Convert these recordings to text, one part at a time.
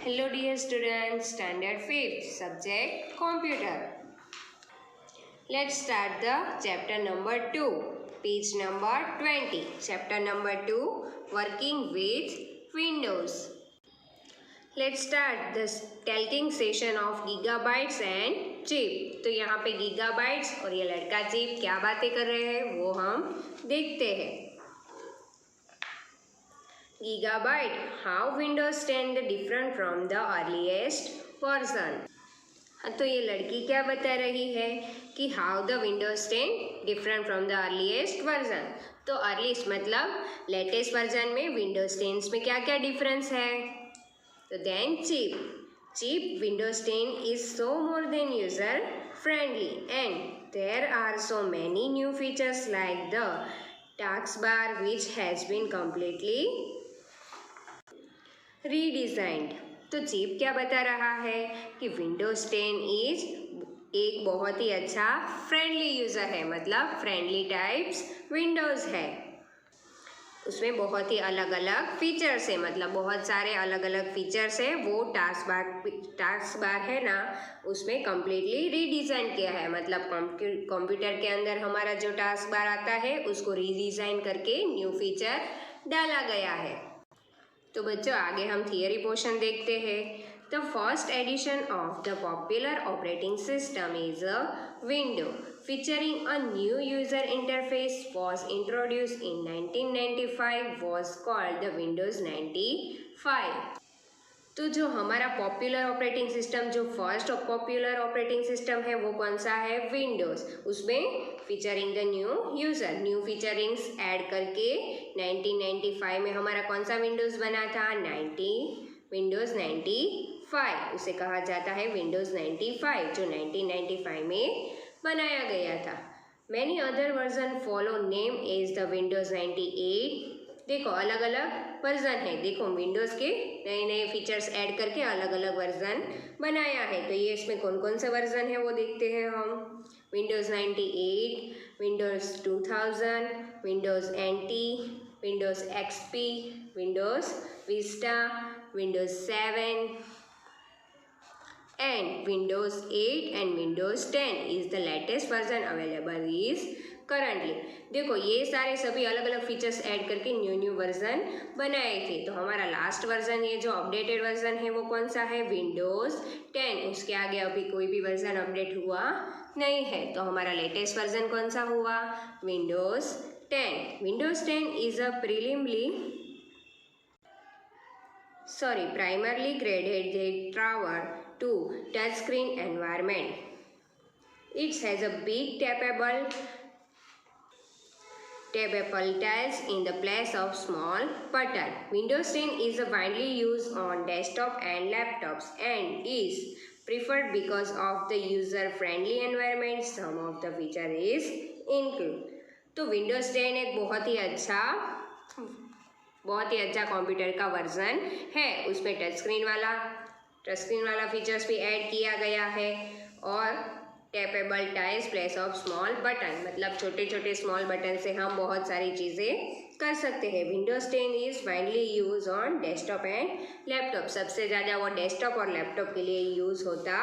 Hello dear students, standard 5th, subject computer. Let's start the chapter number 2, page number 20. Chapter number 2, working with Windows. Let's start the talking session of gigabytes and chip. तो यहाँ पे gigabytes और ये लड़का chip क्या बातें कर रहे हैं वो हम देखते हैं. Gigabyte, how Windows 10 different from the earliest version. हाँ तो ये लड़की क्या बता रही है कि how the Windows 10 different from the earliest version. तो अर्लीस्ट मतलब लेटेस्ट वर्जन में विंडोज 10 में क्या क्या डिफरेंस है. तो then cheap Windows 10 is so more than user friendly and there are so many new features like the task bar which has been completely redesigned. तो चीप क्या बता रहा है कि विंडोज़ 10 इज एक बहुत ही अच्छा फ्रेंडली यूज़र है, मतलब फ्रेंडली टाइप्स विंडोज़ है. उसमें बहुत ही अलग अलग फीचर्स है, मतलब बहुत सारे अलग अलग फीचर्स है. वो टास्क बार है ना, उसमें कम्प्लीटली रीडिज़ाइन किया है. मतलब कंप्यूटर के अंदर हमारा जो टास्क बार आता है उसको रीडिज़ाइन करके न्यू फीचर डाला गया है. तो बच्चों आगे हम थियरी पोर्शन देखते हैं. The first edition of the popular operating system is a window featuring a new user interface was introduced in 1995 was called the Windows 95. तो जो हमारा पॉपुलर ऑपरेटिंग सिस्टम, जो फर्स्ट पॉपुलर ऑपरेटिंग सिस्टम है वो कौन सा है, विंडोज़. उसमें featuring the new user, new featurings add करके 1995 में हमारा कौन सा विंडोज़ बना था, विंडोज़ 95. उसे कहा जाता है विंडोज़ 95 जो 1995 में बनाया गया था. Many other version follow name as the Windows 98. देखो अलग अलग वर्जन है. देखो विंडोज़ के नए नए फीचर्स ऐड करके अलग अलग वर्जन बनाया है. तो ये इसमें कौन कौन से वर्जन है वो देखते हैं हम. Windows 98, Windows 2000, Windows NT, Windows XP, Windows Vista, Windows 7 and Windows 8 and Windows 10 is the latest version available is currently. देखो ये सारे सभी अलग अलग फीचर्स ऐड करके न्यू वर्जन बनाए थे. तो हमारा लास्ट वर्जन, ये जो अपडेटेड वर्जन है वो कौन सा है, विंडोज़ 10. उसके आगे अभी कोई भी वर्जन अपडेट हुआ नहीं है. तो हमारा लेटेस्ट वर्जन कौन सा हुआ, Windows 10. Windows 10 is a primarily graded they travel to touchscreen environment. It has a big tappable tiles in the place of small button. Windows 10 is widely used on desktop and laptops and is preferred because of the user-friendly environment. Some of the feature is include. तो Windows 10 एक बहुत ही अच्छा computer का version है. उसमें touch screen वाला features भी ऐड किया गया है और tappable tiles place of small button, मतलब छोटे छोटे स्मॉल बटन से हम बहुत सारी चीज़ें कर सकते हैं. Windows 10 is widely use on desktop and laptop. सबसे ज़्यादा वो डेस्कटॉप और लैपटॉप के लिए यूज़ होता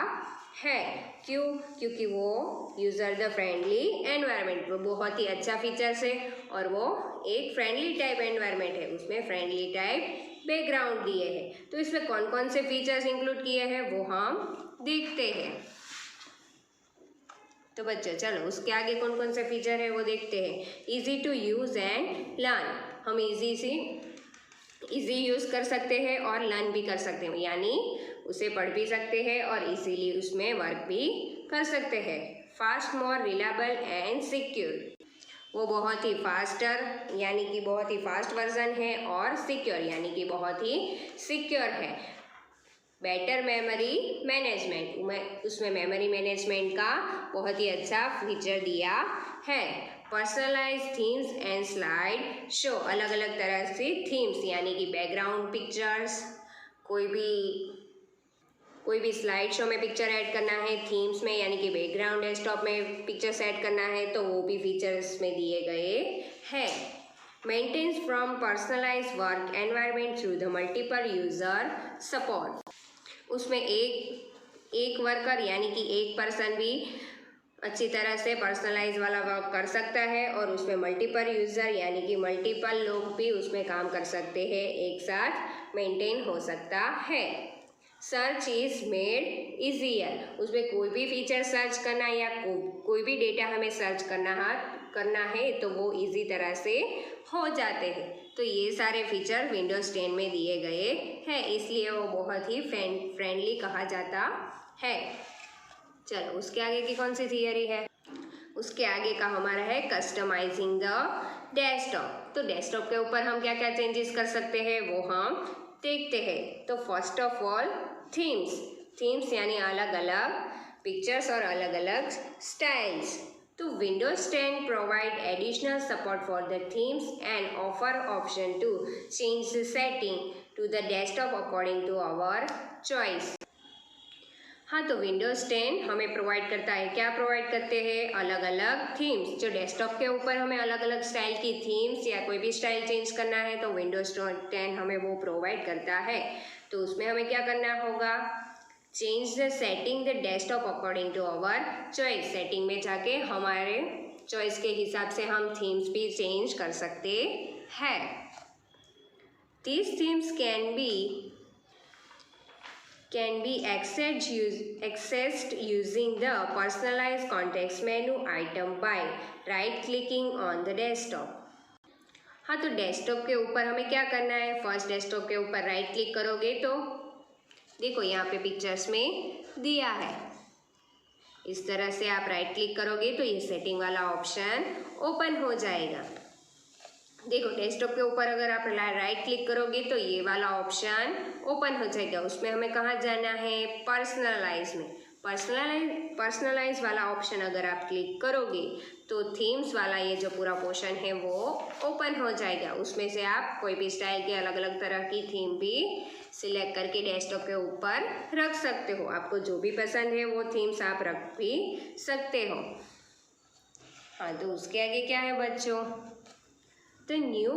है. क्यों, क्योंकि वो यूज़र द फ्रेंडली एनवायरनमेंट, वो बहुत ही अच्छा फीचर्स है और वो एक फ्रेंडली टाइप एनवायरनमेंट है. उसमें फ्रेंडली टाइप बैकग्राउंड दिए हैं. तो इसमें कौन कौन से फीचर्स इंक्लूड किए हैं वो हम देखते हैं. तो बच्चों चलो उसके आगे कौन कौन से फीचर है वो देखते हैं. Easy to use and learn. हम ईजी यूज़ कर सकते हैं और लर्न भी कर सकते हैं, यानी उसे पढ़ भी सकते हैं और इजीली उसमें वर्क भी कर सकते हैं. Fast, more reliable and secure. वो बहुत ही फास्टर यानी कि बहुत ही फास्ट वर्जन है और सिक्योर यानी कि बहुत ही सिक्योर है. बेटर मेमोरी मैनेजमेंट, उसमें मेमोरी मैनेजमेंट का बहुत ही अच्छा फीचर दिया है. Personalise themes and slide show. अलग अलग तरह से थीम्स यानी कि बैकग्राउंड पिक्चर्स, कोई भी स्लाइड शो में पिक्चर ऐड करना है, थीम्स में यानी कि बैकग्राउंड डेस्कटॉप में पिक्चर्स ऐड करना है तो वो भी फीचर्स में दिए गए हैं. Maintains from personalise work environment through the multiple user support. उसमें एक वर्कर यानी कि एक पर्सन भी अच्छी तरह से पर्सनलाइज वाला वर्क कर सकता है और उसमें मल्टीपल यूज़र यानी कि मल्टीपल लोग भी उसमें काम कर सकते हैं, एक साथ मेंटेन हो सकता है। सर्च इज़ मेड ईजियर, उसमें कोई भी फीचर सर्च करना या कोई भी डेटा हमें सर्च करना है तो वो इजी तरह से हो जाते हैं। तो ये सारे फीचर विंडोज़ 10 में दिए गए हैं, इसलिए वो बहुत ही फ्रेंडली कहा जाता है। चलो उसके आगे की कौन सी थियरी है? उसके आगे का हमारा है कस्टमाइजिंग द डेस्कटॉप। तो डेस्कटॉप के ऊपर हम क्या क्या चेंजेस कर सकते हैं वो हम देखते हैं। तो फर्स्ट ऑफ ऑल थीम्स यानी अलग अलग पिक्चर्स और अलग अलग स्टाइल्स। तो Windows 10 provide additional support for the themes and offer option to change the setting to the desktop according to our choice। हाँ, तो Windows 10 हमें प्रोवाइड करता है, क्या प्रोवाइड करते हैं? अलग अलग थीम्स। जो डेस्कटॉप के ऊपर हमें अलग अलग स्टाइल की थीम्स या कोई भी स्टाइल चेंज करना है तो Windows 10 हमें वो प्रोवाइड करता है। तो उसमें हमें क्या करना होगा? Change the setting the desktop according to our choice. Setting में जाके हमारे चॉइस के हिसाब से हम थीम्स भी चेंज कर सकते हैं। These themes can be accessed using the personalized context menu item by right clicking on the desktop। हाँ, तो डेस्कटॉप के ऊपर हमें क्या करना है? फर्स्ट डेस्कटॉप के ऊपर राइट क्लिक करोगे तो देखो यहाँ पे पिक्चर्स में दिया है, इस तरह से आप राइट क्लिक करोगे तो ये सेटिंग वाला ऑप्शन ओपन हो जाएगा। देखो डेस्कटॉप के ऊपर अगर आप राइट क्लिक करोगे तो ये वाला ऑप्शन ओपन हो जाएगा। उसमें हमें कहाँ जाना है? पर्सनलाइज में। पर्सनलाइज वाला ऑप्शन अगर आप क्लिक करोगे तो थीम्स वाला ये जो पूरा पोर्शन है वो ओपन हो जाएगा। उसमें से आप कोई भी स्टाइल की अलग अलग तरह की थीम भी सिलेक्ट करके डेस्कटॉप के ऊपर रख सकते हो। आपको जो भी पसंद है वो थीम्स आप रख भी सकते हो। हाँ, तो उसके आगे क्या है बच्चों? The new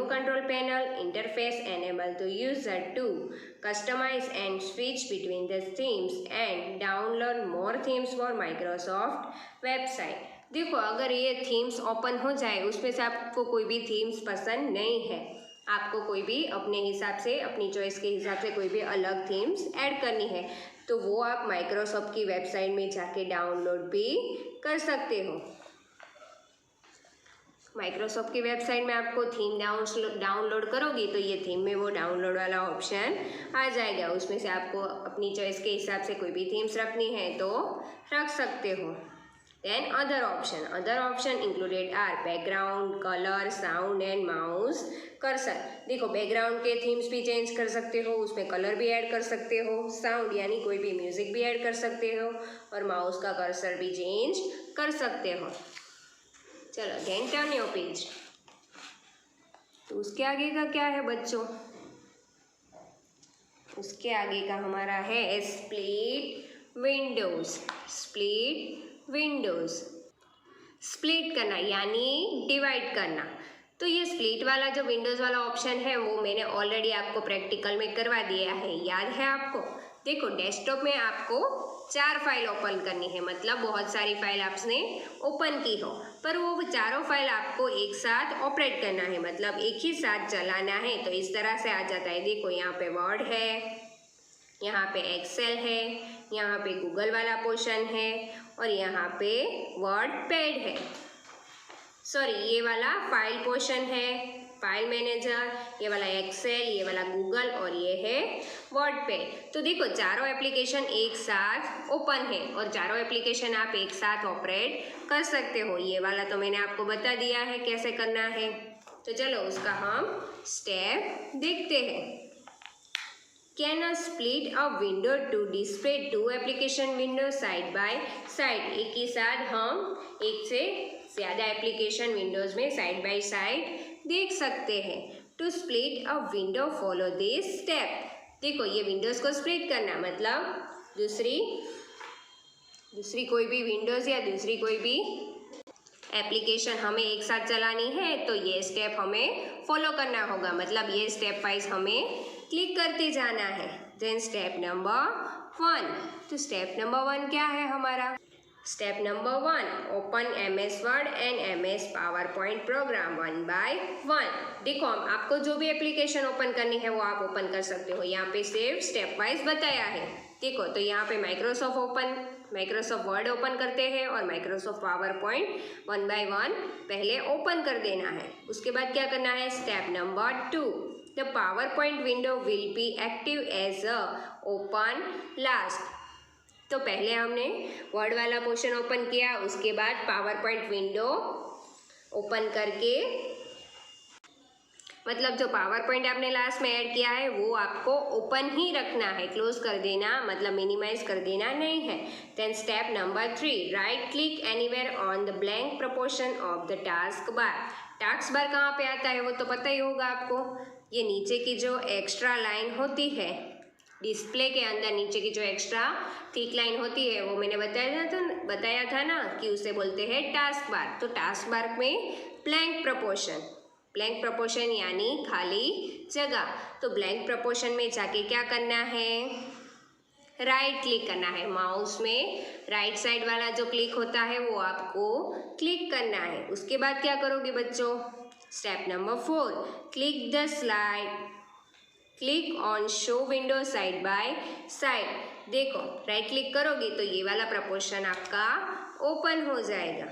control panel interface enable the user to customize and switch between the themes and download more themes for Microsoft website। देखो अगर ये थीम्स ओपन हो जाए, उसमें से आपको कोई भी थीम्स पसंद नहीं है, आपको कोई भी अपने हिसाब से अपनी चॉइस के हिसाब से कोई भी अलग थीम्स ऐड करनी है तो वो आप माइक्रोसॉफ्ट की वेबसाइट में जाके डाउनलोड भी कर सकते हो। माइक्रोसॉफ्ट की वेबसाइट में आपको थीम डाउनलोड करोगी तो ये थीम में वो डाउनलोड वाला ऑप्शन आ जाएगा। उसमें से आपको अपनी चॉइस के हिसाब से कोई भी थीम्स रखनी है तो रख सकते हो। Then other option included are background, colour, sound and mouse cursor. देखो बैकग्राउंड के थीम्स भी चेंज कर सकते हो, उसमें कलर भी ऐड कर सकते हो, साउंड यानी कोई भी म्यूजिक भी ऐड कर सकते हो और माउस का कर्सर भी चेंज कर सकते हो। चलो देन टर्न योर पेज। तो उसके आगे का क्या है बच्चों? उसके आगे का हमारा है स्प्लिट विंडोज। स्प्लिट करना यानी डिवाइड करना। तो ये स्प्लिट वाला जो विंडोज़ वाला ऑप्शन है वो मैंने ऑलरेडी आपको प्रैक्टिकल में करवा दिया है, याद है आपको? देखो डेस्कटॉप में आपको 4 फाइल ओपन करनी है, मतलब बहुत सारी फाइल आपने ओपन की हो, पर वो चारों फाइल आपको एक साथ ऑपरेट करना है, मतलब एक ही साथ चलाना है। तो इस तरह से आ जाता है। देखो यहाँ पे वर्ड है, यहाँ पे एक्सेल है, यहाँ पे गूगल वाला पोर्शन है और यहाँ पे वर्ड पैड है। सॉरी, ये वाला फाइल पोर्शन है, फाइल मैनेजर, ये वाला एक्सेल, ये वाला गूगल और ये है वर्ड पैड। तो देखो चारों एप्लीकेशन एक साथ ओपन है और चारों एप्लीकेशन आप एक साथ ऑपरेट कर सकते हो। ये वाला तो मैंने आपको बता दिया है कैसे करना है। तो चलो उसका हम स्टेप देखते हैं। Can a split a window to display 2 application windows side by side? एक ही साथ हम एक से ज़्यादा एप्लीकेशन विंडोज़ में साइड बाय साइड देख सकते हैं। To split a window follow this step. देखो ये विंडोज़ को स्प्लिट करना मतलब दूसरी कोई भी विंडोज़ या दूसरी कोई भी एप्लीकेशन हमें एक साथ चलानी है तो ये स्टेप हमें फॉलो करना होगा, मतलब ये स्टेप वाइज हमें क्लिक करते जाना है। देन स्टेप नंबर 1, तो स्टेप नंबर 1 क्या है हमारा? Step number 1, open MS Word and MS PowerPoint program 1 by 1। देखो आपको जो भी एप्लीकेशन ओपन करनी है वो आप ओपन कर सकते हो, यहाँ पे सिर्फ स्टेप वाइज बताया है। देखो तो यहाँ पे माइक्रोसॉफ्ट वर्ड ओपन करते हैं और माइक्रोसॉफ्ट पावरपॉइंट 1 by 1 पहले ओपन कर देना है। उसके बाद क्या करना है? Step number 2, the PowerPoint window will be active as a open last. तो पहले हमने वर्ड वाला पोर्शन ओपन किया, उसके बाद पावरपॉइंट विंडो ओपन करके, मतलब जो पावरपॉइंट आपने लास्ट में ऐड किया है वो आपको ओपन ही रखना है, क्लोज कर देना मतलब मिनिमाइज कर देना नहीं है। Then step number 3, right click anywhere on the blank proportion of the task bar. Task bar कहाँ पे आता है वो तो पता ही होगा आपको, ये नीचे की जो एक्स्ट्रा लाइन होती है डिस्प्ले के अंदर, नीचे की जो एक्स्ट्रा थिक लाइन होती है वो मैंने बताया था ना कि उसे बोलते हैं टास्क बार। तो टास्क बार में ब्लैंक प्रपोर्शन यानी खाली जगह। तो ब्लैंक प्रपोर्शन में जाके क्या करना है? राइट क्लिक करना है। माउस में राइट साइड वाला जो क्लिक होता है वो आपको क्लिक करना है। उसके बाद क्या करोगे बच्चों? Step number 4, click the slide, click on show window side by side. देखो राइट क्लिक करोगे तो ये वाला प्रपोर्शन आपका ओपन हो जाएगा।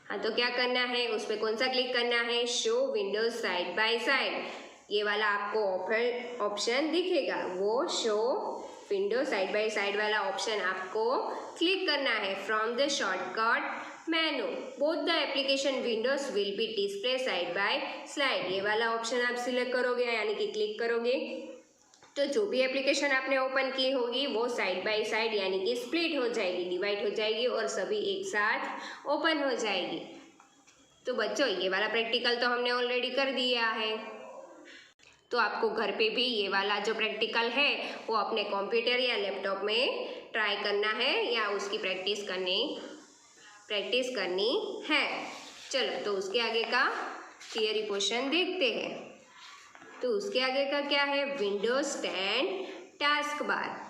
हाँ तो क्या करना है? उसमें कौन सा क्लिक करना है? Show window side by side. ये वाला आपको ऑप्शन दिखेगा, वो show window side by side वाला ऑप्शन आपको क्लिक करना है। From the shortcut menu both the application Windows will be display side by side. ये वाला ऑप्शन आप सिलेक्ट करोगे यानी कि क्लिक करोगे तो जो भी एप्लीकेशन आपने ओपन की होगी वो साइड बाय साइड यानी कि स्प्लिट हो जाएगी, डिवाइड हो जाएगी और सभी एक साथ ओपन हो जाएगी। तो बच्चों ये वाला प्रैक्टिकल तो हमने ऑलरेडी कर दिया है, तो आपको घर पे भी ये वाला जो प्रैक्टिकल है वो अपने कंप्यूटर या लैपटॉप में ट्राई करना है या उसकी प्रैक्टिस करनी है। चलो तो उसके आगे का थियरी पोर्शन देखते हैं। तो उसके आगे का क्या है? Windows 10 task bar.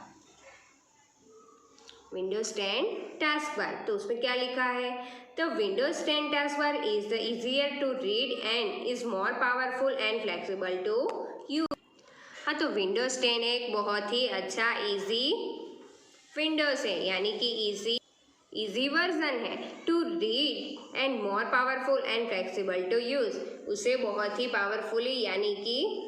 तो उसमें क्या लिखा है? तो Windows 10 task bar is the easier to read and is more powerful and flexible to use. हाँ तो विंडोज 10 एक बहुत ही अच्छा इजी विंडोज है, यानी कि इजी वर्जन है। To read and more powerful and flexible to use, उसे बहुत ही पावरफुली यानी कि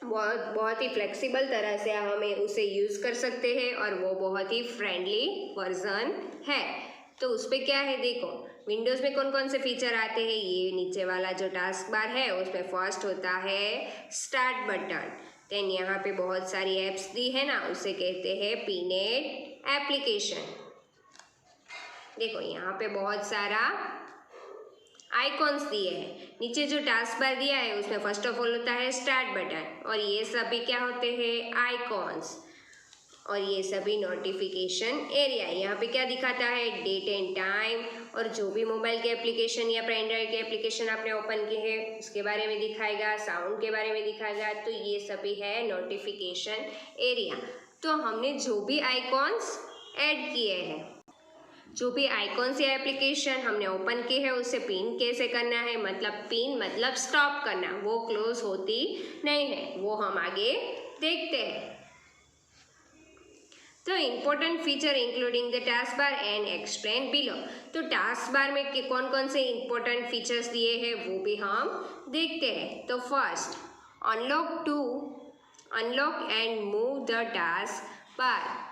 बहुत ही फ्लेक्सिबल तरह से हमें उसे यूज़ कर सकते हैं और वो बहुत ही फ्रेंडली वर्जन है। तो उस पर क्या है देखो, विंडोज़ में कौन कौन से फीचर आते हैं। ये नीचे वाला जो टास्क बार है उसमें फर्स्ट होता है स्टार्ट बटन। देन यहाँ पे बहुत सारी ऐप्स दी है ना, उसे कहते हैं पीनेट एप्लीकेशन। देखो यहाँ पे बहुत सारा आइकॉन्स दिए हैं। नीचे जो टास्क बार दिया है उसमें फर्स्ट ऑफ ऑल होता है स्टार्ट बटन और ये सभी क्या होते हैं? आइकॉन्स। और ये सभी नोटिफिकेशन एरिया। यहाँ पे क्या दिखाता है? डेट एंड टाइम, और जो भी मोबाइल के एप्लीकेशन या पेन ड्राइव के एप्लीकेशन आपने ओपन किए हैं उसके बारे में दिखाएगा, साउंड के बारे में दिखाएगा। तो ये सभी है नोटिफिकेशन एरिया। तो हमने जो भी आइकॉन्स ऐड किए हैं, जो भी आइकॉन्स या एप्लीकेशन हमने ओपन की है उसे पिन कैसे करना है, मतलब स्टॉप करना, वो क्लोज होती नहीं है, वो हम आगे देखते हैं। तो important feature including the task bar and explain below. तो टास्क बार में कौन कौन से इम्पोर्टेंट फीचर्स दिए हैं वो भी हम देखते हैं। तो first, unlock and move the task bar.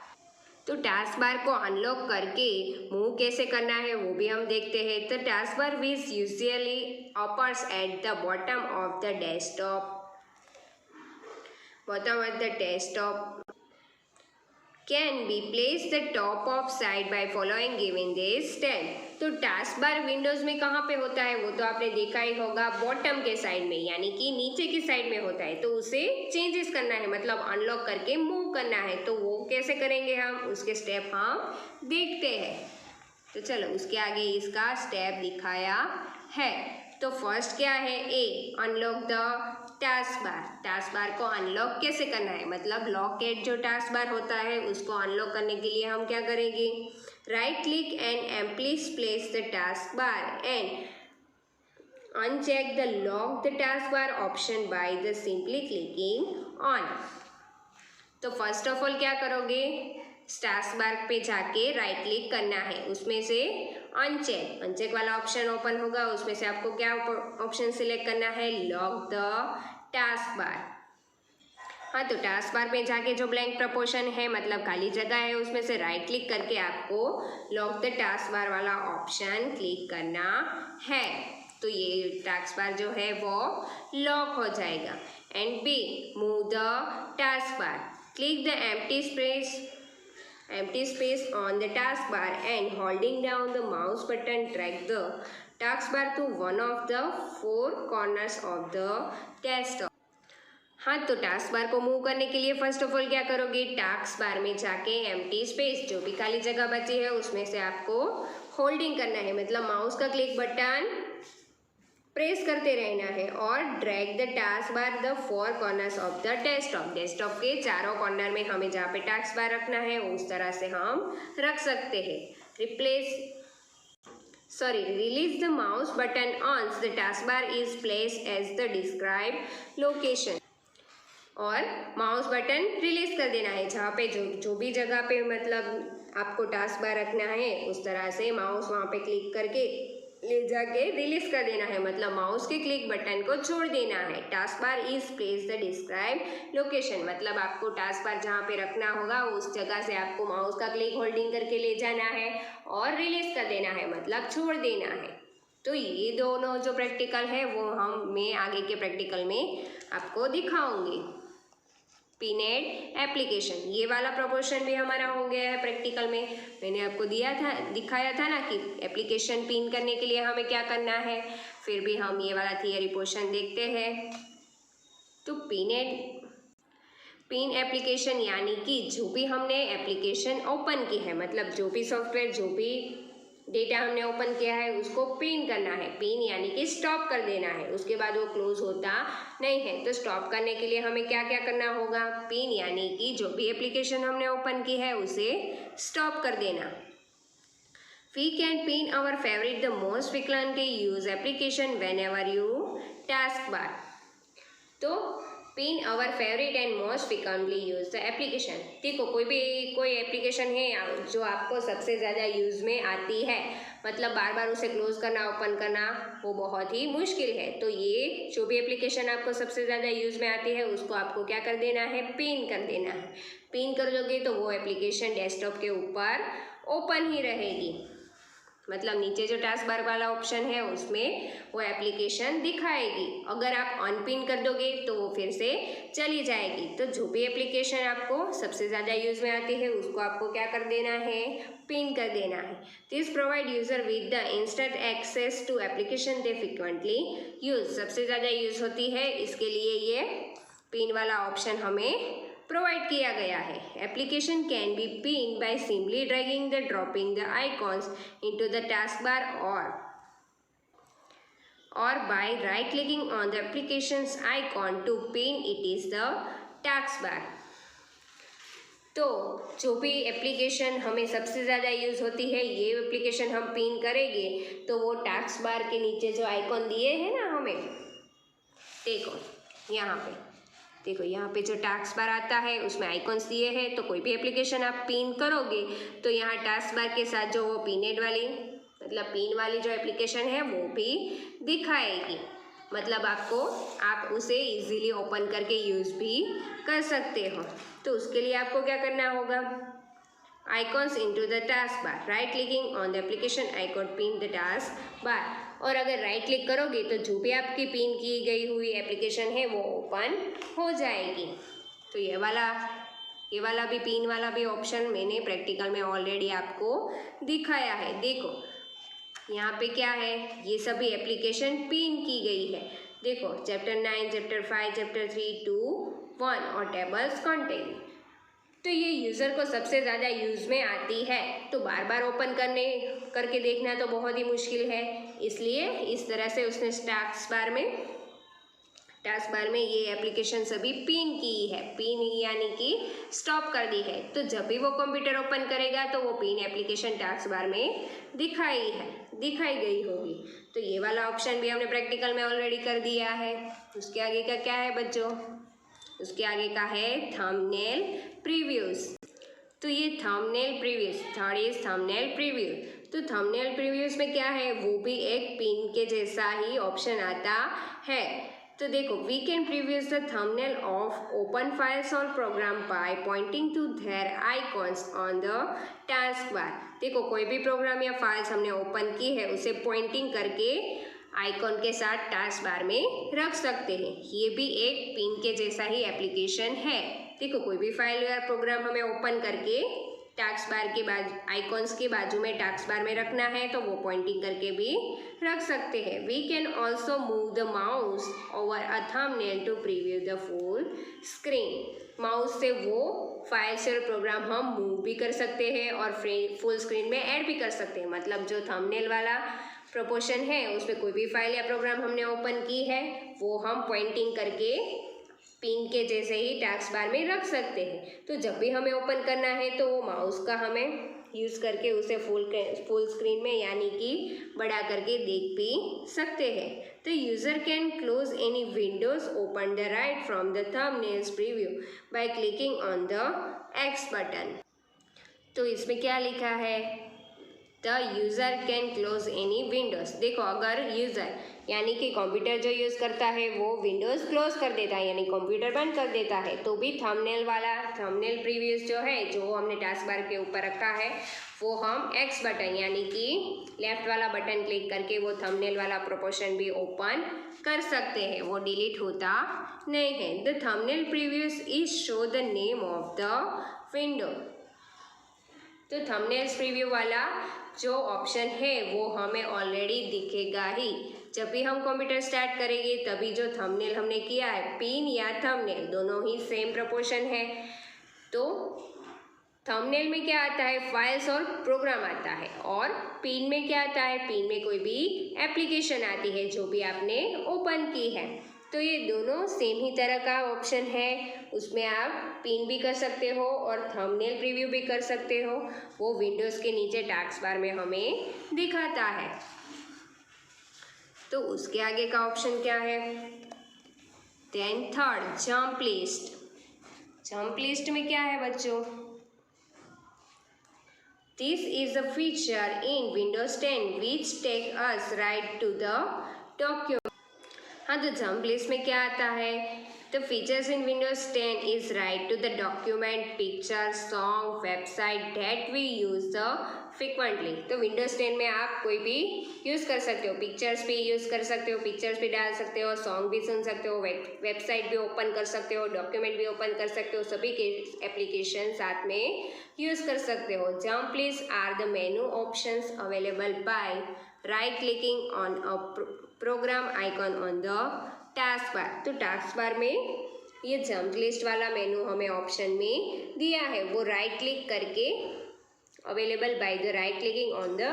तो टास्क बार को अनलॉक करके मूव कैसे करना है वो भी हम देखते हैं। तो task bar which usually appears at the bottom of the desktop can be place the top of side by following given this step. तो टास्क बार विंडोज में कहाँ पे होता है वो तो आपने देखा ही होगा, बॉटम के साइड में यानी कि नीचे की साइड में होता है। तो उसे चेंजेस करना है, मतलब अनलॉक करके मूव करना है। तो वो कैसे करेंगे हम, उसके स्टेप हम देखते हैं। तो चलो उसके आगे इसका स्टेप दिखाया है। तो फर्स्ट क्या है, A unlock the task bar. Task bar को अनलॉक कैसे करना है, मतलब लॉकेट जो टास्क बार होता है उसको अनलॉक करने के लिए हम क्या करेंगे, right click and please place the task bar and uncheck the lock the taskbar option by the simply clicking on। तो फर्स्ट ऑफ ऑल क्या करोगे, टास्क बार पे जाके राइट क्लिक करना है, उसमें से अनचेक वाला ऑप्शन ओपन होगा, उसमें से आपको क्या ऑप्शन सिलेक्ट करना है, लॉक द टास्क बार। हाँ, तो टास्क बार पे जाके जो ब्लैंक प्रपोर्शन है मतलब खाली जगह है उसमें से राइट क्लिक करके आपको लॉक द टास्क बार वाला ऑप्शन क्लिक करना है। तो ये टास्क बार जो है वो लॉक हो जाएगा। And be move the task bar, click the empty space on the taskbar and holding down the mouse button drag the taskbar to one of the four corners of the desktop। हाँ, तो task bar को move करने के लिए first of all क्या करोगे, task bar में जाके एम्प्टी स्पेस जो भी खाली जगह बची है उसमें से आपको होल्डिंग करना है, मतलब माउस का क्लिक बटन प्रेस करते रहना है और drag the task bar the four corners of the desktop. Desktop के चारों कॉर्नर में हमें जहाँ पे टास्क बार रखना है उस तरह से हम रख सकते हैं। Release the mouse button once the task bar is place as the describe location. और माउस बटन रिलीज कर देना है, जहाँ पे जो भी जगह पे मतलब आपको टास्क बार रखना है उस तरह से माउस वहाँ पे क्लिक करके ले जाके रिलीज कर देना है, मतलब माउस के क्लिक बटन को छोड़ देना है। Task bar is place the describe location, मतलब आपको टास्क बार जहाँ पे रखना होगा उस जगह से आपको माउस का क्लिक होल्डिंग करके ले जाना है और रिलीज कर देना है, मतलब छोड़ देना है। तो ये दोनों जो प्रैक्टिकल है वो मैं आगे के प्रैक्टिकल में आपको दिखाऊंगी। पिनेट एप्लीकेशन, ये वाला प्रपोर्शन भी हमारा हो गया है प्रैक्टिकल में। मैंने आपको दिखाया था ना कि एप्लीकेशन पिन करने के लिए हमें क्या करना है। फिर भी हम ये वाला थियरी पोर्शन देखते हैं। तो पिन एप्लीकेशन यानी कि जो भी हमने एप्लीकेशन ओपन की है, मतलब जो भी सॉफ्टवेयर जो भी डेटा हमने ओपन किया है उसको पिन करना है। पिन यानी कि स्टॉप कर देना है, उसके बाद वो क्लोज होता नहीं है। तो स्टॉप करने के लिए हमें क्या क्या करना होगा, पिन यानी कि जो भी एप्लीकेशन हमने ओपन की है उसे स्टॉप कर देना। We can pin our favorite the most frequently used application whenever you taskbar। तो pin our favourite and most frequently use the application. देखो कोई एप्लीकेशन है जो आपको सबसे ज़्यादा यूज़ में आती है, मतलब बार बार उसे क्लोज करना ओपन करना वो बहुत ही मुश्किल है। तो ये जो भी एप्लीकेशन आपको सबसे ज़्यादा यूज़ में आती है उसको आपको क्या कर देना है, पिन कर देना है। पिन कर दोगे तो वो एप्लीकेशन डेस्कटॉप के ऊपर ओपन ही रहेगी, मतलब नीचे जो टास्क बार वाला ऑप्शन है उसमें वो एप्लीकेशन दिखाएगी। अगर आप अनपिन कर दोगे तो वो फिर से चली जाएगी। तो जो भी एप्लीकेशन आपको सबसे ज़्यादा यूज़ में आती है उसको आपको क्या कर देना है, पिन कर देना है। This provide user with the instant access to application they frequently use. सबसे ज़्यादा यूज़ होती है, इसके लिए ये पिन वाला ऑप्शन हमें प्रोवाइड किया गया है। Application can be pin by simply dragging the dropping the icons into the task bar और by right clicking on the applications icon to pin it is the task bar. तो जो भी application हमें सबसे ज़्यादा यूज़ होती है ये एप्लीकेशन हम पिन करेंगे तो वो टास्क बार के नीचे जो आइकॉन दिए हैं ना हमें, देखो यहाँ पे जो टास्क बार आता है उसमें आइकॉन्स दिए हैं। तो कोई भी एप्लीकेशन आप पिन करोगे तो यहाँ टास्क बार के साथ जो वो पिन वाली जो एप्लीकेशन है वो भी दिखाएगी, मतलब आप उसे इजीली ओपन करके यूज़ भी कर सकते हो। तो उसके लिए आपको क्या करना होगा, icons into the task bar, right clicking on the application icon pin the task bar. और अगर राइट क्लिक करोगे तो जो भी आपकी पिन की गई हुई एप्लीकेशन है वो ओपन हो जाएगी। तो ये वाला भी पिन वाला भी ऑप्शन मैंने प्रैक्टिकल में ऑलरेडी आपको दिखाया है। देखो यहाँ पे क्या है, ये सभी एप्लीकेशन पिन की गई है। देखो चैप्टर 9, चैप्टर 5, चैप्टर 3, 2, 1 और टेबल्स कंटेंट। तो ये यूज़र को सबसे ज़्यादा यूज़ में आती है, तो बार बार ओपन करके देखना तो बहुत ही मुश्किल है, इसलिए इस तरह से उसने टास्क बार में ये एप्लीकेशन सभी पिन की है, पिन यानी कि स्टॉप कर दी है। तो जब भी वो कंप्यूटर ओपन करेगा तो वो पिन एप्लीकेशन टास्क बार में दिखाई गई होगी। तो ये वाला ऑप्शन भी हमने प्रैक्टिकल में ऑलरेडी कर दिया है। उसके आगे का क्या है बच्चों? उसके आगे का है थंबनेल प्रीव्यूज। तो ये thumbnail previews, third is thumbnail preview. तो थंबनेल प्रीव्यूज में क्या है? वो भी एक पिन के जैसा ही ऑप्शन आता है। तो देखो, we can previews the thumbnail of open files और program by pointing to their icons on the task bar. देखो, कोई भी प्रोग्राम या फाइल्स हमने ओपन की है उसे पॉइंटिंग करके आइकॉन के साथ टास्क बार में रख सकते हैं। ये भी एक पिन के जैसा ही एप्लीकेशन है। देखो, कोई भी फाइल या प्रोग्राम हमें ओपन करके टास्क बार के आइकॉन्स के बाजू में टास्क बार में रखना है तो वो पॉइंटिंग करके भी रख सकते हैं। We can also move the mouse over a thumbnail to preview the full screen. Mouse से वो फाइल्स और प्रोग्राम हम मूव भी कर सकते हैं और फुल स्क्रीन में ऐड भी कर सकते हैं। मतलब जो थंबनेल वाला प्रोपोर्शन है उसमें कोई भी फाइल या प्रोग्राम हमने ओपन की है वो हम पॉइंटिंग करके पिन के जैसे ही टास्क बार में रख सकते हैं। तो जब भी हमें ओपन करना है तो वो माउस का हमें यूज़ करके उसे फुल स्क्रीन में यानी कि बड़ा करके देख भी सकते हैं। तो user can close any Windows open the right from the thumbnails preview by clicking on the x button. तो इसमें क्या लिखा है? The user can close any Windows. देखो, अगर यूज़र यानी कि कंप्यूटर जो यूज़ करता है वो विंडोज़ क्लोज कर देता है यानी कंप्यूटर बंद कर देता है तो भी थंबनेल प्रीव्यूज जो है जो हमने टास्क बार के ऊपर रखा है वो हम एक्स बटन यानी कि लेफ्ट वाला बटन क्लिक करके वो थंबनेल वाला प्रोपोर्शन भी ओपन कर सकते हैं, वो डिलीट होता नहीं है। The thumbnail previews is show the name of the window. तो थंबनेल्स प्रीव्यू वाला जो ऑप्शन है वो हमें ऑलरेडी दिखेगा ही। जब भी हम कंप्यूटर स्टार्ट करेंगे तभी जो थंबनेल हमने किया है, पिन या थंबनेल दोनों ही सेम प्रोपोर्शन है। तो थंबनेल में क्या आता है? फाइल्स और प्रोग्राम आता है और पिन में क्या आता है? पिन में कोई भी एप्लीकेशन आती है जो भी आपने ओपन की है। तो ये दोनों सेम ही तरह का ऑप्शन है, उसमें आप पिन भी कर सकते हो और थंबनेल प्रीव्यू भी कर सकते हो। वो विंडोज़ के नीचे टास्क बार में हमें दिखाता है। तो उसके आगे का ऑप्शन क्या है? Then third, jump list. Jump list में क्या है बच्चों? This is a feature in Windows 10 which take us right to the document. हाँ, तो जंप लिस्ट में क्या आता है? The features in Windows 10 is right to the document, picture, song, website that we use the frequently. तो Windows 10 में आप कोई भी यूज़ कर सकते हो, पिक्चर्स भी यूज़ कर सकते हो, पिक्चर्स भी डाल सकते हो, सॉन्ग भी सुन सकते हो, वेबसाइट भी ओपन कर सकते हो, डॉक्यूमेंट भी ओपन कर सकते हो, सभी के एप्लीकेशन साथ में यूज़ कर सकते हो। Jump list are the menu options available by right clicking on a program icon on the task bar. तो टास्क बार में ये जंप लिस्ट वाला मेनू हमें ऑप्शन में दिया है, वो राइट क्लिक करके available by the right clicking on the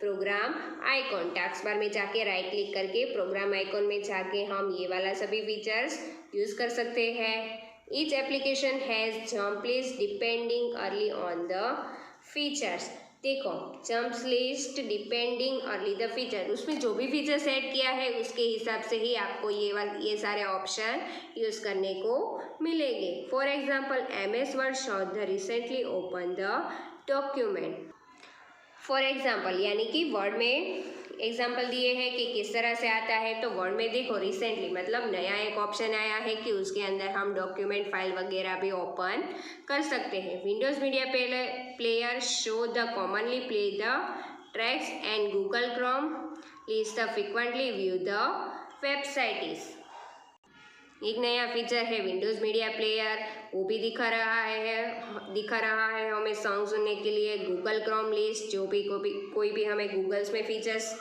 program icon. Task bar में जाके राइट क्लिक करके प्रोग्राम आइकॉन में जाके हम ये वाला सभी फीचर्स यूज़ कर सकते हैं। Each application has jump list depending early on the features. देखो, jumps list depending early the feature, उसमें जो भी फीचर सेट किया है उसके हिसाब से ही आपको ये सारे ऑप्शन यूज़ करने को मिलेंगे। For example, MS word show the recently open the document. For example यानी कि वर्ड में एग्जांपल दिए हैं कि किस तरह से आता है। तो वर्ड में देखो, रिसेंटली मतलब नया एक ऑप्शन आया है कि उसके अंदर हम डॉक्यूमेंट फाइल वगैरह भी ओपन कर सकते हैं। Windows media player show the commonly play the tracks and Google Chrome list the frequently view the websites. एक नया फीचर है विंडोज़ मीडिया प्लेयर, वो भी दिखा रहा है हमें सॉन्ग सुनने के लिए। गूगल क्रोम लिस्ट, जो भी कोई भी हमें गूगल्स में फीचर्स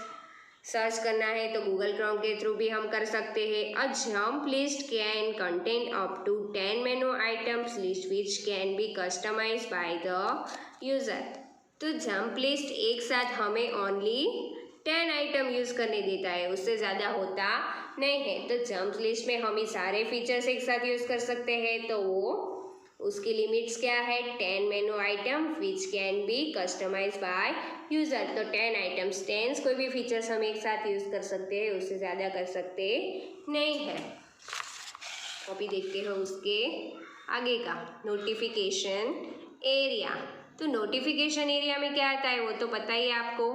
सर्च करना है तो गूगल क्रोम के थ्रू भी हम कर सकते हैं। A jump list can contain up to 10 menu items list which can be customise by the user. तो जंप लिस्ट एक साथ हमें ओनली 10 आइटम यूज़ करने देता है, उससे ज़्यादा होता नहीं है। तो जंप लिस्ट में हम ही सारे फीचर्स एक साथ यूज़ कर सकते हैं, तो वो उसकी लिमिट्स क्या है, 10 menu item which can be customise by user. तो 10 आइटम्स, 10 कोई भी फीचर्स हम एक साथ यूज़ कर सकते हैं, उससे ज़्यादा कर सकते नहीं है। अभी देखते हैं उसके आगे का नोटिफिकेशन एरिया। तो नोटिफिकेशन एरिया में क्या आता है वो तो पता ही है आपको।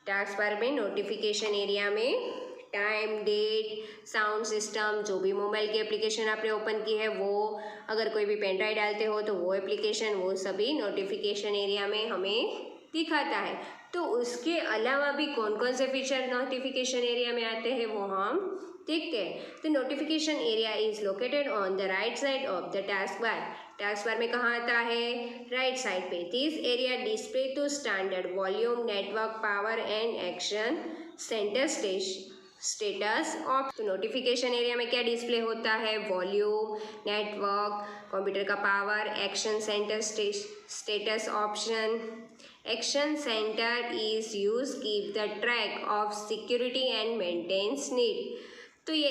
टास्क बार में नोटिफिकेशन एरिया में टाइम, डेट, साउंड सिस्टम, जो भी मोबाइल की एप्लीकेशन आपने ओपन की है वो, अगर कोई भी पेन ड्राइव डालते हो तो वो एप्लीकेशन, वो सभी नोटिफिकेशन एरिया में हमें दिखाता है। तो उसके अलावा भी कौन कौन से फीचर नोटिफिकेशन एरिया में आते हैं वो हम देखते हैं। तो notification area is located on the right side of the task bar. Task bar में कहाँ आता है, राइट साइड पे। This area display to standard volume, network, power and action center status of. तो नोटिफिकेशन एरिया में क्या display होता है, वॉल्यूम, नेटवर्क, कंप्यूटर का power, action center status option. Action center is use keep the track of security and maintenance need. तो ये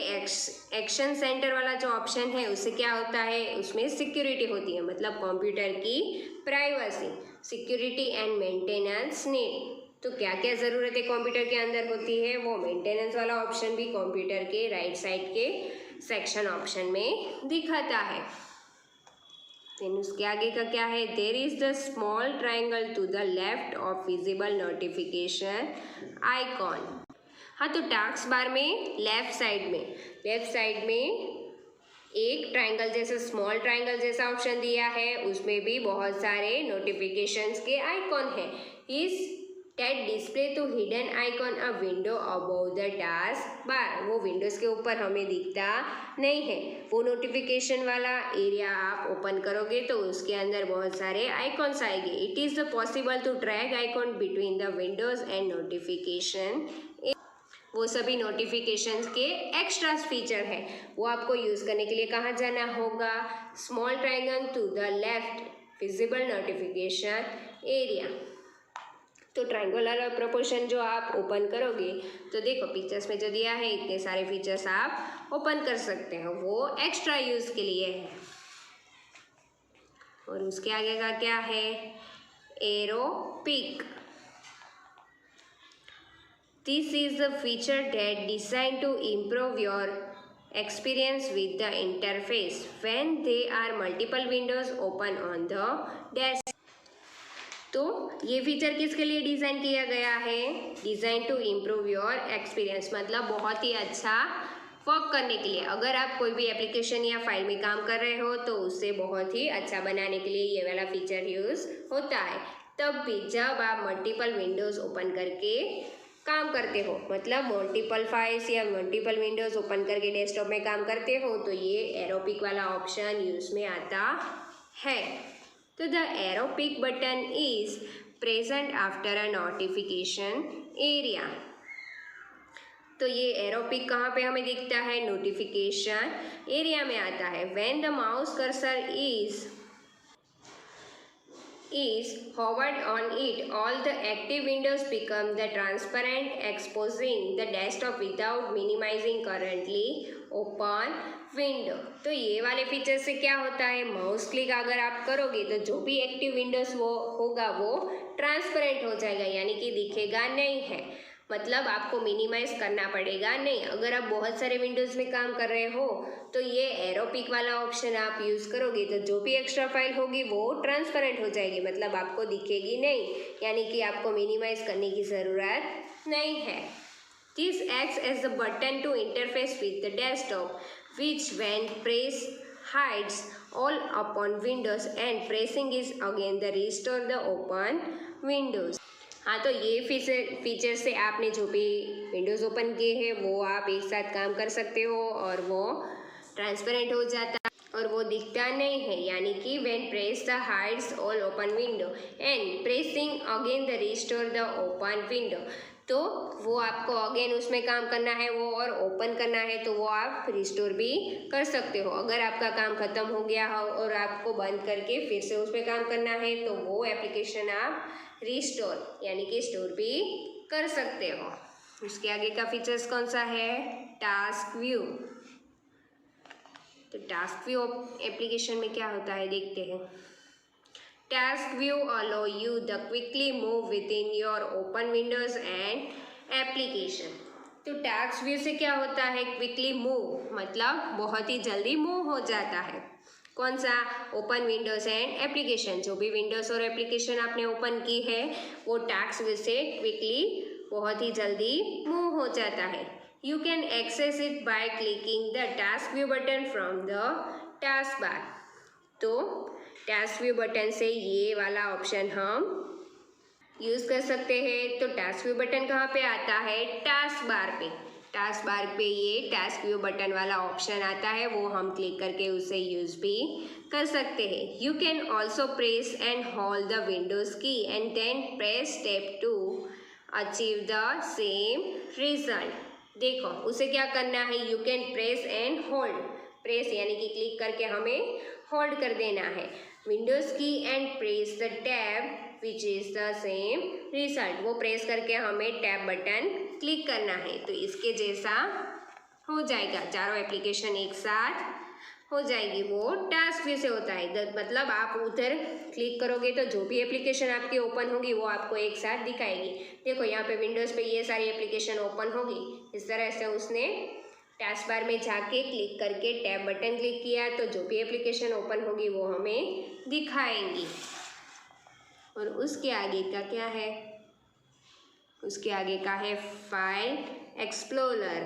action centre वाला जो ऑप्शन है उससे क्या होता है, उसमें सिक्योरिटी होती है, मतलब कंप्यूटर की privacy, security and maintenance need. तो क्या क्या ज़रूरत है कंप्यूटर के अंदर होती है, वो मेंटेनेंस वाला ऑप्शन भी कंप्यूटर के राइट साइड के सेक्शन ऑप्शन में दिखाता है। देन उसके आगे का क्या है, there is the small triangle to the left of visible notification icon. हाँ, तो टास्क बार में लेफ्ट साइड में एक ट्राइंगल जैसा, स्मॉल ट्राइंगल जैसा ऑप्शन दिया है, उसमें भी बहुत सारे नोटिफिकेशंस के आइकॉन है। इस that display to hidden icon a window above the task bar. वो विंडोज़ के ऊपर हमें दिखता नहीं है। वो नोटिफिकेशन वाला एरिया आप ओपन करोगे तो उसके अंदर बहुत सारे आइकॉन्स आएंगे। It is the possible to drag icon between the windows and notification. वो सभी नोटिफिकेशंस के एक्स्ट्रा फीचर है। वो आपको यूज़ करने के लिए कहाँ जाना होगा, small triangle to the left visible notification area. तो ट्रायंगुलर प्रोपोर्शन जो आप ओपन करोगे तो देखो पिक्चर्स में जो दिया है इतने सारे फीचर्स आप ओपन कर सकते हो, वो एक्स्ट्रा यूज़ के लिए है। और उसके आगे का क्या है, Aero Peek. This is a feature that designed to improve your experience with the interface when there are multiple windows open on the desk. तो ये फीचर किसके लिए डिज़ाइन किया गया है, design to improve your experience, मतलब बहुत ही अच्छा वर्क करने के लिए। अगर आप कोई भी एप्लीकेशन या फाइल में काम कर रहे हो तो उसे बहुत ही अच्छा बनाने के लिए ये वाला फीचर यूज़ होता है। तब भी जब आप मल्टीपल विंडोज़ ओपन करके काम करते हो, मतलब मल्टीपल फाइल्स या मल्टीपल विंडोज़ ओपन करके डेस्कटॉप में काम करते हो, तो ये एरो पिक वाला ऑप्शन यूज़ में आता है। तो the Aero Peek button is present after a notification area. तो ये एरो पिक कहाँ पे हमें दिखता है, नोटिफिकेशन एरिया में आता है। When the mouse cursor is hovered on it, all the active windows become the transparent, exposing the desktop without minimizing currently open window। तो ये वाले फीचर से क्या होता है, माउस क्लिक अगर आप करोगे तो जो भी एक्टिव विंडोज वो होगा वो ट्रांसपेरेंट हो जाएगा, यानी कि दिखेगा नहीं है, मतलब आपको मिनिमाइज करना पड़ेगा नहीं। अगर आप बहुत सारे विंडोज़ में काम कर रहे हो तो ये एरो पिक वाला ऑप्शन आप यूज़ करोगे तो जो भी एक्स्ट्रा फाइल होगी वो ट्रांसपेरेंट हो जाएगी, मतलब आपको दिखेगी नहीं, यानी कि आपको मिनिमाइज करने की ज़रूरत नहीं है। This acts as the button to interface with the desktop which when press hides all upon windows and pressing is again the restore the open windows। हाँ, तो ये फीचर से आपने जो भी विंडोज़ ओपन किए हैं वो आप एक साथ काम कर सकते हो और वो ट्रांसपेरेंट हो जाता है और वो दिखता नहीं है, यानी कि when press the hides all open window and pressing again the restore the open window. तो वो आपको अगेन उसमें काम करना है वो और ओपन करना है तो वो आप रिस्टोर भी कर सकते हो। अगर आपका काम ख़त्म हो गया हो और आपको बंद करके फिर से उसमें काम करना है तो वो एप्लीकेशन आप रिस्टोर यानी कि स्टोर भी कर सकते हो। उसके आगे का फीचर्स कौन सा है? Task view. तो टास्क व्यू एप्लीकेशन में क्या होता है देखते हैं। Task view allow you to quickly move within your open windows and application। तो टास्क व्यू से क्या होता है? क्विकली मूव मतलब बहुत ही जल्दी मूव हो जाता है। कौन सा? Open Windows and application. जो भी विंडोज और एप्लीकेशन आपने ओपन की है वो टास्क व्यू से क्विकली बहुत ही जल्दी मूव हो जाता है। You can access it by clicking the task view button from the task bar. तो टास्क व्यू बटन से ये वाला ऑप्शन हम यूज़ कर सकते हैं। तो टास्क व्यू बटन कहाँ पे आता है? टास्क बार पे। टास्क बार पे ये टास्क व्यू बटन वाला ऑप्शन आता है, वो हम क्लिक करके उसे यूज़ भी कर सकते हैं। You can also press and hold the Windows key and then press tab to achieve the same result. देखो उसे क्या करना है? You can press and hold. Press यानी कि क्लिक करके हमें होल्ड कर देना है Windows key and press the tab which is the same result. वो प्रेस करके हमें टैब बटन क्लिक करना है तो इसके जैसा हो जाएगा। चारों एप्लीकेशन एक साथ हो जाएगी। वो टास्क व्यू से होता है मतलब आप उधर क्लिक करोगे तो जो भी एप्लीकेशन आपकी ओपन होगी वो आपको एक साथ दिखाएगी। देखो यहाँ पे विंडोज़ पे ये सारी एप्लीकेशन ओपन होगी। इस तरह से उसने टास्क बार में जाके क्लिक करके टैब बटन क्लिक किया तो जो भी एप्लीकेशन ओपन होगी वो हमें दिखाएंगी। और उसके आगे का क्या है? उसके आगे का है फाइल एक्सप्लोरर।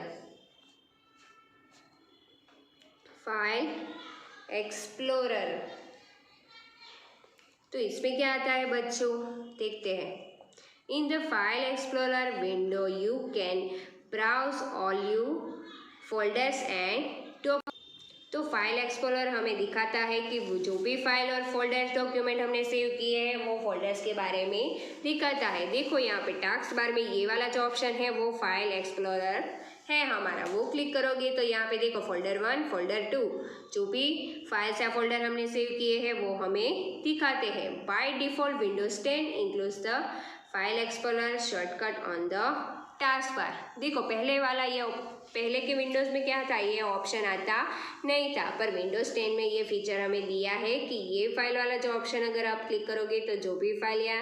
फाइल एक्सप्लोरर तो इसमें क्या आता है बच्चों? देखते हैं। In the file explorer window you can browse all you folders and तो फाइल एक्सप्लोरर हमें दिखाता है कि वो जो भी फाइल और फोल्डर्स डॉक्यूमेंट हमने सेव किए हैं वो फोल्डर्स के बारे में दिखाता है। देखो यहाँ पे टास्क बार में ये वाला जो ऑप्शन है वो फाइल एक्सप्लोरर है हमारा। वो क्लिक करोगे तो यहाँ पे देखो फोल्डर 1 फोल्डर 2 जो भी फाइल्स या फोल्डर हमने सेव किए हैं वो हमें दिखाते हैं। By default Windows 10 includes the file explorer shortcut on the task bar. देखो पहले वाला ये पहले के विंडोज़ में क्या था? ये ऑप्शन आता नहीं था, पर विंडोज़ 10 में ये फीचर हमें दिया है कि ये फाइल वाला जो ऑप्शन अगर आप क्लिक करोगे तो जो भी फाइल या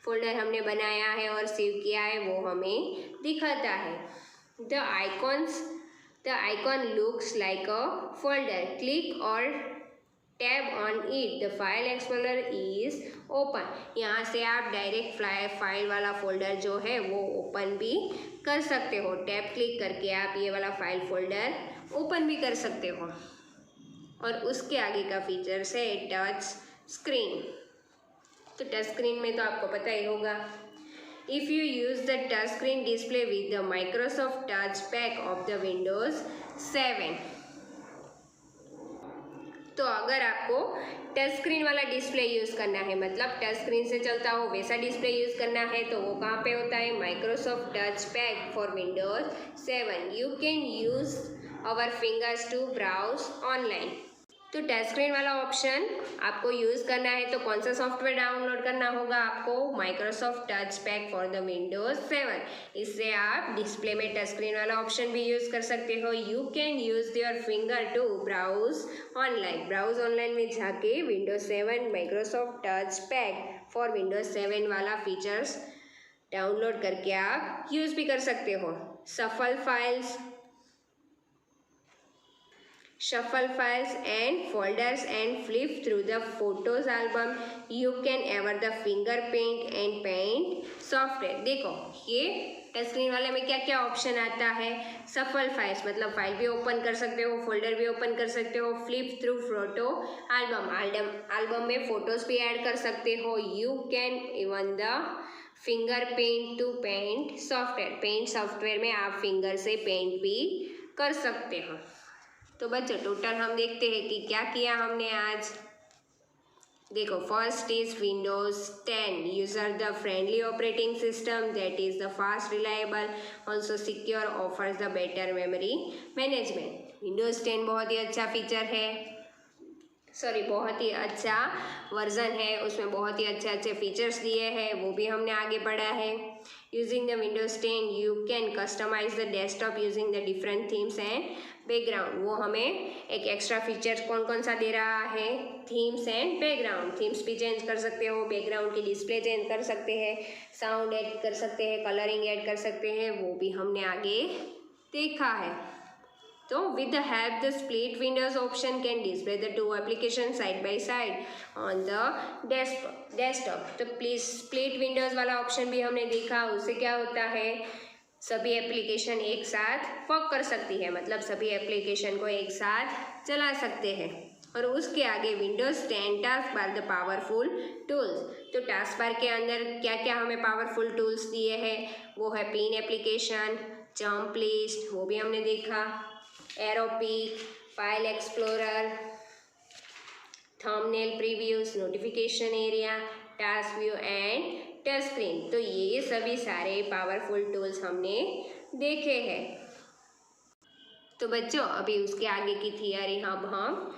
फोल्डर हमने बनाया है और सेव किया है वो हमें दिखाता है। The icon looks like a folder. Click और tab on it the file explorer is open. यहाँ से आप डायरेक्ट फाइल वाला फोल्डर जो है वो ओपन भी कर सकते हो। टैब क्लिक करके आप ये वाला फाइल फोल्डर ओपन भी कर सकते हो। और उसके आगे का फीचर्स है टच स्क्रीन। तो टच स्क्रीन में तो आपको पता ही होगा। If you use the touch screen display with the Microsoft Touch pack of the Windows 7। तो अगर आपको टच स्क्रीन वाला डिस्प्ले यूज़ करना है मतलब टच स्क्रीन से चलता हो वैसा डिस्प्ले यूज़ करना है तो वो कहाँ पे होता है? Microsoft Touch Pack for Windows 7। You can use our fingers to browse online. तो टच स्क्रीन वाला ऑप्शन आपको यूज़ करना है तो कौन सा सॉफ्टवेयर डाउनलोड करना होगा आपको? Microsoft Touch Pack for the Windows 7। इससे आप डिस्प्ले में टच स्क्रीन वाला ऑप्शन भी यूज़ कर सकते हो। You can use your finger to browse online. Browse online में जाके Windows 7 Microsoft Touch Pack for Windows 7 वाला फीचर्स डाउनलोड करके आप यूज़ भी कर सकते हो। Shuffle files and folders and flip through the photos album. You can ever the finger paint and paint software। देखो ये टच स्क्रीन वाले में क्या क्या ऑप्शन आता है? सफल फाइल्स मतलब फाइल भी ओपन कर सकते हो, फोल्डर भी ओपन कर सकते हो। फ्लिप थ्रू फोटो एल्बम में फोटोज भी ऐड कर सकते हो। You can even the finger paint to paint software. Paint software में आप फिंगर से पेंट भी कर सकते हो। तो बच्चों टोटल हम देखते हैं कि क्या किया हमने आज। देखो, first is Windows 10 user the friendly operating system that is the fast reliable also secure offers the better memory management. Windows 10 बहुत ही अच्छा फीचर है, बहुत ही अच्छा वर्जन है, उसमें बहुत ही अच्छे फीचर्स दिए हैं, वो भी हमने आगे पढ़ा है। Using the Windows 10 you can customize the desktop using the different themes and background. वो हमें एक एक्स्ट्रा फीचर कौन सा दे रहा है, थीम्स एंड बैकग्राउंड। थीम्स भी चेंज कर सकते हो, बैकग्राउंड की डिस्प्ले चेंज कर सकते हैं, साउंड ऐड कर सकते हैं, कलरिंग ऐड कर सकते हैं, वो भी हमने आगे देखा है। तो with the help the split windows option can display the two applications side by side on the desktop। तो प्लीज स्प्लिट विंडोज वाला ऑप्शन भी हमने देखा, उससे क्या होता है, सभी एप्लीकेशन एक साथ वर्क कर सकती है, मतलब सभी एप्लीकेशन को एक साथ चला सकते हैं। और उसके आगे Windows 10 task bar the powerful tools. तो टास्क बार के अंदर क्या क्या हमें पावरफुल टूल्स दिए हैं, वो है पिन एप्लीकेशन, जंप लिस्ट, वो भी हमने देखा, Aero Peek, file explorer, thumbnail previews, notification area, task view and touch screen. तो ये सभी सारे पावरफुल टूल्स हमने देखे हैं। तो बच्चों, अभी उसके आगे की थियरी हम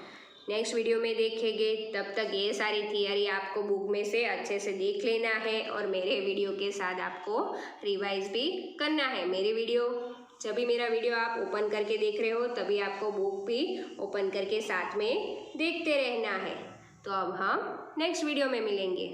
नेक्स्ट वीडियो में देखेंगे। तब तक ये सारी थियरी आपको बुक में से अच्छे से देख लेना है और मेरे वीडियो के साथ आपको रिवाइज भी करना है। जब भी मेरा वीडियो आप ओपन करके देख रहे हो तभी आपको बुक भी ओपन करके साथ में देखते रहना है। तो अब हम नेक्स्ट वीडियो में मिलेंगे।